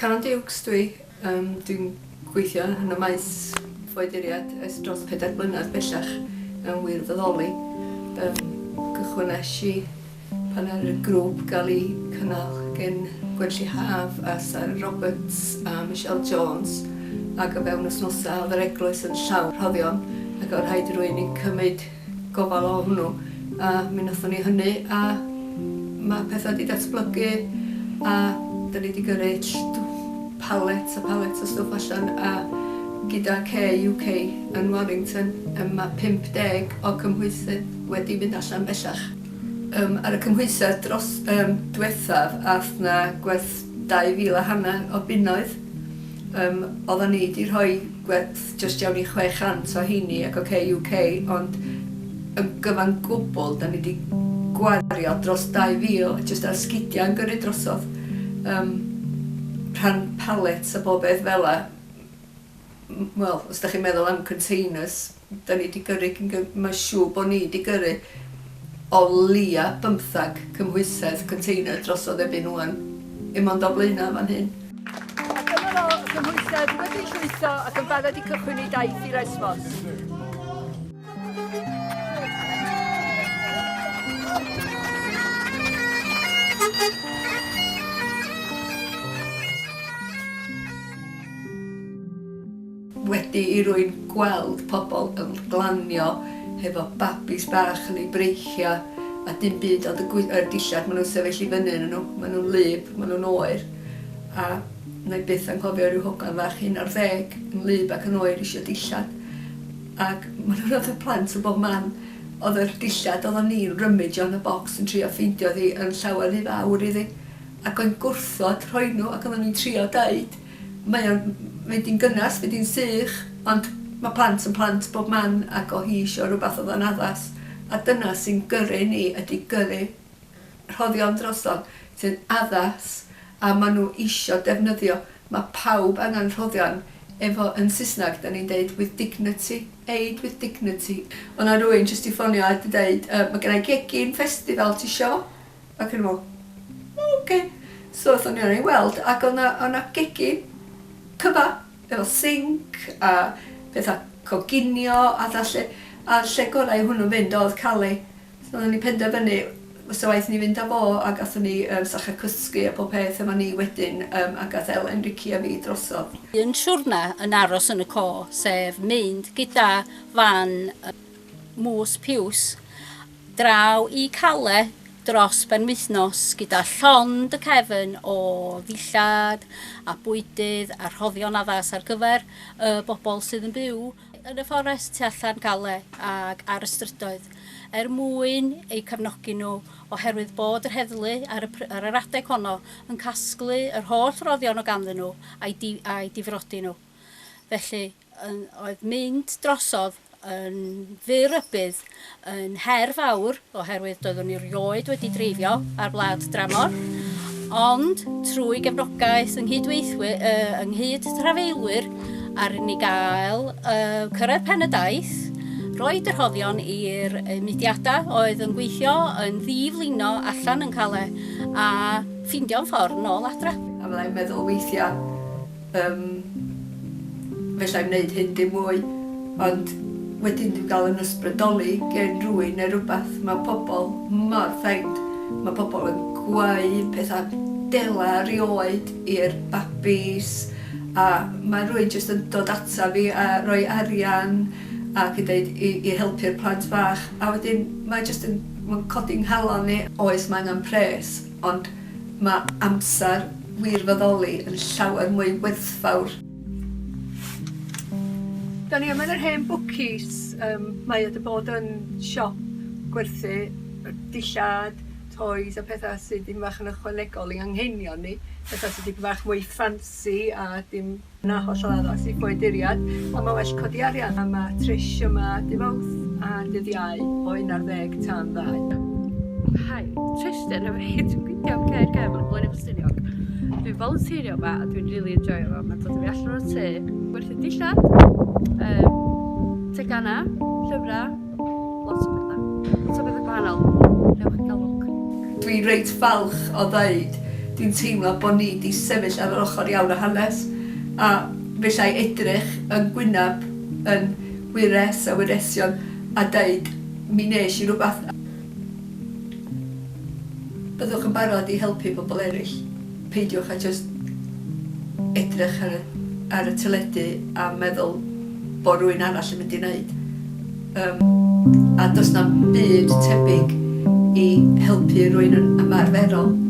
Canon Dukes dwi'n gweithio yn y maes foeduriad ers dros 4 blynedd bellach yn wirfoddoli. Cychwynes i pan ar y grŵp gael ei cynnal gen Gwenlli Haf a Sarah Roberts a Michelle Jones ac o fewn wsnosa oedd yr eglwys yn llawn rhoddion ac oedd rhaid i rywun i cymryd gofal o hwnnw a mi wnaethon ni hynny a mae pethau wedi datblygu a da ni wedi gyrru palets a palets o stwff allan a gyda UK yn Warrington mae 50 o cymhwysydd wedi mynd allan bellach. Ar y cymhwysedd dros diwethaf ath na gwerth 2,500 o bunnoedd. Oedden ni wedi rhoi gwerth just iawn i 600 o heini ac o UK ond yn gyfan gwbl da ni wedi gwario dros 2,000 just ar sgidiau yn gyrru drosodd. Rhan palets a bob beth fel la. Wel, os da chi'n meddwl am containers, da ni wedi gyrru, mae'n siŵr bod ni wedi gyrru o lia 15 cymhwysedd container drosodd ebyn nhw'n im ond o blaena fan hyn. A dyma fo cymhwysedd wedi llwytho ac yn barod i cychwyn ei daith i'r esmos. Wedi i rwy'n gweld pobl yn glanio efo babis bach yn ei breichio a dim byd ond y dillad maen nhw'n sefyll i fyny yn nhw. Maen nhw'n lyb, maen nhw'n oer. A na i byth anghofio rhyw hogan fach 11 yn lyb ac yn oer eisiau dillad. Ac maen nhw'n oedd y plant o bob man. Oedd yr dillad, oedd ni'n rymage yn y bocs yn trio ffeindio ddi yn llawer i fawr iddi. Ac o'n gwrthod rhoi nhw ac oedd ni'n trio dweud. Mae di'n gynnas, mae di'n sych, ond mae plant yn plant bob man ac o hi isio rhywbeth oedd yn addas. A dyna sy'n gyrru ni ydy gyrru rhoddion drosodd sy'n addas a maen nhw isio defnyddio. Mae pawb angen rhoddion efo yn Saesneg, da ni'n deud with dignity, aid with dignity. Ond na rwy'n jyst i ffonio a dweud, mae gennau gegin festival ti isio? Ac yn meddwl, oce. So oedd o'n i weld ac o'na gegin cyfa efo sink a pethau coginio a lle gorau hwnnw'n fynd oedd cael ei. So oedden ni penderfynu, so waith ni fynd â fo a gathon ni sacha cysgu a pob peth yma ni wedyn a gath Elen Rici a fi drosodd. Un siwrna yn aros yn y co, sef mynd gyda fan Mwys Piws draw i Calais dros benwythnos gyda llond y cefn o ddillad a bwydydd a rhoddion addas ar gyfer y bobl sydd yn byw yn y fforest tu allan Calais ac ar y strydoedd mwyn eu cefnogi nhw oherwydd bod yr heddlu ar yr adeg honno yn casglu yr holl roddion o ganddyn nhw a'i difrodi nhw. Felly oedd mynd drosodd yn ddirybydd yn her fawr oherwydd doeddwn ni rioed wedi dreifio ar wlad dramor ond trwy gefnogaeth ynghyd trafeilwyr ar ni gael cyrraedd pen y daith, roed yr rhoddion i'r mudiadau oedd yn gweithio yn ddiflino allan yn Calais a ffeindio'n ffordd nôl adra. A fyddai'n meddwl weithiau fellai'n wneud hyn dim mwy ond wedyn dwi'n gael yn ysbrydoli gen rhywun neu rhywbeth, mae pobl mor ffeind. Mae pobl yn gweud pethau dela rioed i'r babis a mae rhywun jyst yn dod ata fi a rhoi arian ac i dweud i helpu'r plant bach a wedyn mae jyst yn codi'n halon ni. Oes mae angen pres ond mae amser wirfoddoli yn llawer mwy werthfawr. Da ni yma yn yr hen bwcis, mae wedi bod yn siop gwerthu dillad, toys a pethau sydd ddim bach yn ychwanegol i anghenion ni. Pethau sydd ddim bach mwy ffansi a dim na hollol addas i foeduriad. A mae well codi arian. A mae Trish yma dy Fawrth a dydd Iau o 11 tan 2. Hi, Trish dyn efo fi. Dwi'n gweithio am Caer Cefn yn Blaen Ffestiniog. Dwi'n volunteerio yma a dwi'n really enjoyo fo. Mae'n dod i fi allan o'r tŷ, gwerthu dillad, tegana, llyfrau, lot o bethau. Lot o bethau gwahanol. Newch chi gael lwc. Dwi'n reit falch o ddeud dwi'n teimlo bod ni wedi sefyll ar yr ochr iawn o hanes, a felly edrych yn gwyneb yn wyres a wyresion a dweud, mi nes i rhywbeth. Byddwch yn barod i helpu pobl eraill. Peidiwch a just edrych ar y teledu a meddwl bod rhywun arall yn mynd i wneud. A does na byd tebyg i helpu rhywun yn ymarferol.